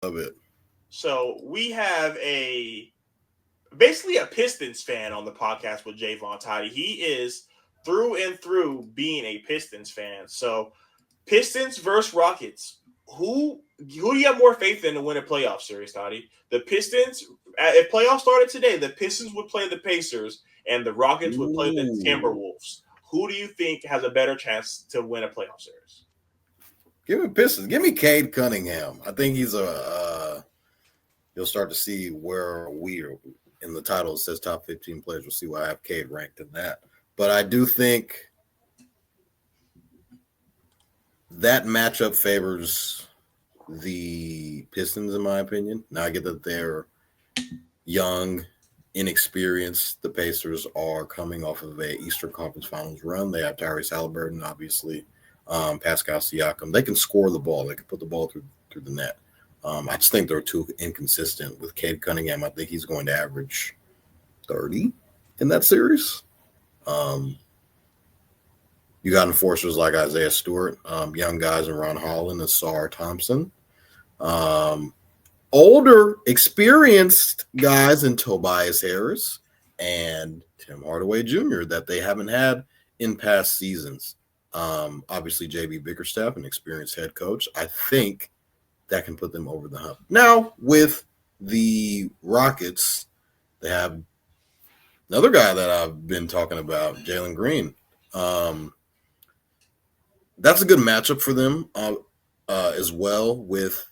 Love it. So we have basically a Pistons fan on the podcast with Jaevon Toddy. He is through and through being a Pistons fan. So Pistons versus Rockets. Who do you have more faith in to win a playoff series, Toddy? The Pistons. If playoffs started today, the Pistons would play the Pacers and the Rockets would play the Ooh. Timberwolves. Who do you think has a better chance to win a playoff series? Give me Pistons. Give me Cade Cunningham. I think he's you'll start to see where we are in the title. It says top 15 players. We'll see where I have Cade ranked in that. But I do think that matchup favors the Pistons, in my opinion. Now I get that they're young, inexperienced. The Pacers are coming off of a Eastern Conference Finals run. They have Tyrese Halliburton, obviously, Pascal Siakam. They can score the ball. They can put the ball through the net. I just think they're too inconsistent with Cade Cunningham. I think he's going to average 30 in that series. Um, you got enforcers like Isaiah Stewart, young guys in Ron Holland and Sar Thompson. Um, Older, experienced guys in Tobias Harris and Tim Hardaway Jr. that they haven't had in past seasons. Obviously, JB Bickerstaff, an experienced head coach. I think that can put them over the hump. Now, with the Rockets, they have another guy that I've been talking about, Jalen Green. Um, that's a good matchup for them as well. With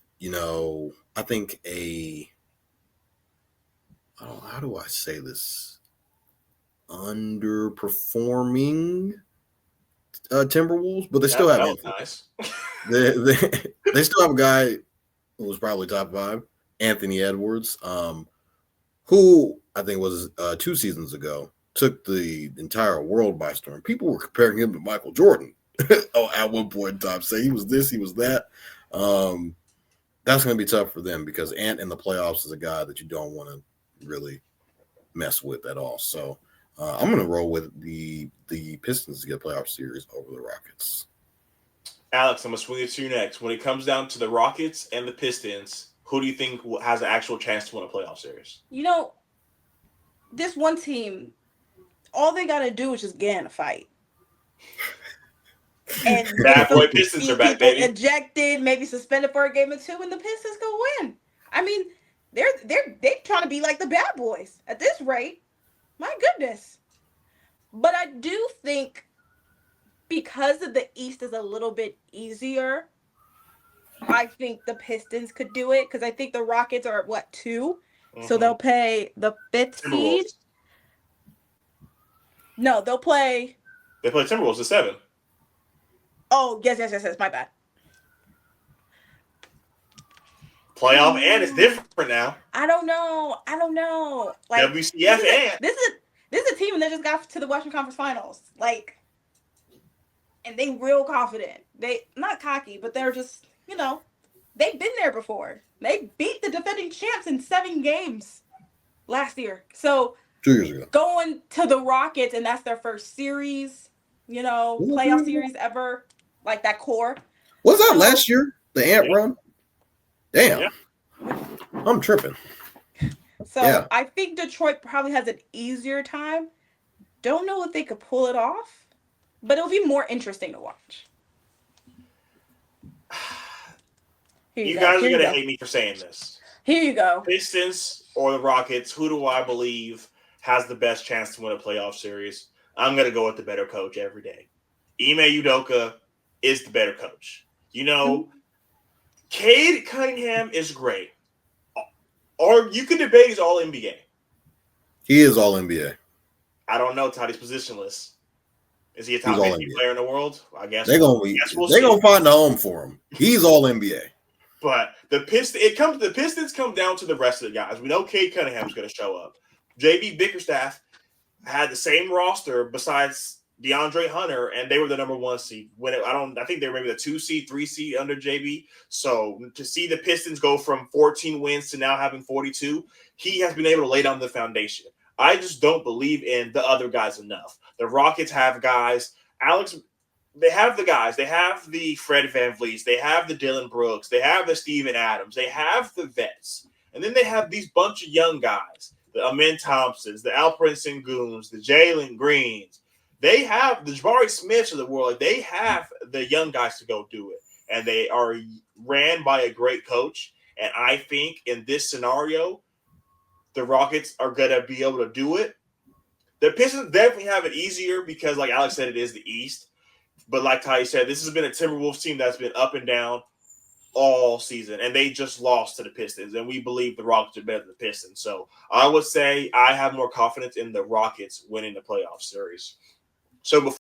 I think how do I say this? Underperforming Timberwolves, but they still have That was Anthony. nice. They still have a guy who was probably top five, Anthony Edwards, who I think was 2 seasons ago took the entire world by storm. People were comparing him to Michael Jordan at one point in time, say he was this, he was that. That's going to be tough for them because Ant in the playoffs is a guy that you don't want to really mess with at all. So I'm going to roll with the Pistons to get a playoff series over the Rockets. Alex, I'm gonna swing it to you next. When it comes down to the Rockets and the Pistons, who do you think has an actual chance to win a playoff series? You know, this one team, all they got to do is just get in a fight. And get Bad some boy Pistons are back, people baby. ejected, maybe suspended for a game or two, and the Pistons go win. I mean, they're trying to be like the bad boys at this rate. My goodness. But I do think because of the East is a little bit easier, I think the Pistons could do it because I think the Rockets are at what, 2? So Mm-hmm. they'll play the 5th seed. Timberwolves. No, they'll play. They play Timberwolves at 7. Oh, yes. My bad. I don't Playoff and it's know. different now. I don't know. Like WCF and this is a team that just got to the Western Conference Finals. Like, and they real confident. They not cocky, but they're just they've been there before. They beat the defending champs in 7 games last year. So 2 years ago. going to the Rockets and that's their first series, playoff series ever, like that core. Was that So last year? The Ant yeah, run? Damn. yeah. I'm tripping. so Yeah. I think Detroit probably has an easier time. Don't know if they could pull it off, but it'll be more interesting to watch. Here you You go. guys are Here you gonna go. hate me for saying this. Here you go. Pistons or the Rockets? Who do I believe has the best chance to win a playoff series? I'm gonna go with the better coach every day. Ime Udoka is the better coach. Cade Cunningham is great. Or you could debate he's all NBA. He is all NBA. I don't know. Toddy's positionless. Is he a He's top all 50 NBA. player in the world? I guess. They're gonna We'll they're see. gonna find a home for him. He's all NBA. But the Pistons come down to the rest of the guys. We know Cade Cunningham's going to show up. JB Bickerstaff had the same roster besides DeAndre Hunter, and they were the number 1 seed. I think they were maybe the 2 seed, 3 seed under JB. So to see the Pistons go from 14 wins to now having 42, he has been able to lay down the foundation. I just don't believe in the other guys enough. The Rockets have guys. Alex they have the guys. They have the Fred VanVleets. They have the Dylan Brooks. They have the Steven Adams. They have the vets. And then they have these bunch of young guys, the Amen Thompsons, the Alperen Senguns, the Jalen Greens. They have the Jabari Smiths of the world. They have the young guys to go do it. And they are ran by a great coach. And I think in this scenario, the Rockets are going to be able to do it. The Pistons definitely have it easier because, like Alex said, it is the East. But like Ty said, this has been a Timberwolves team that's been up and down all season, and they just lost to the Pistons. And we believe the Rockets are better than the Pistons. So I would say I have more confidence in the Rockets winning the playoff series. So before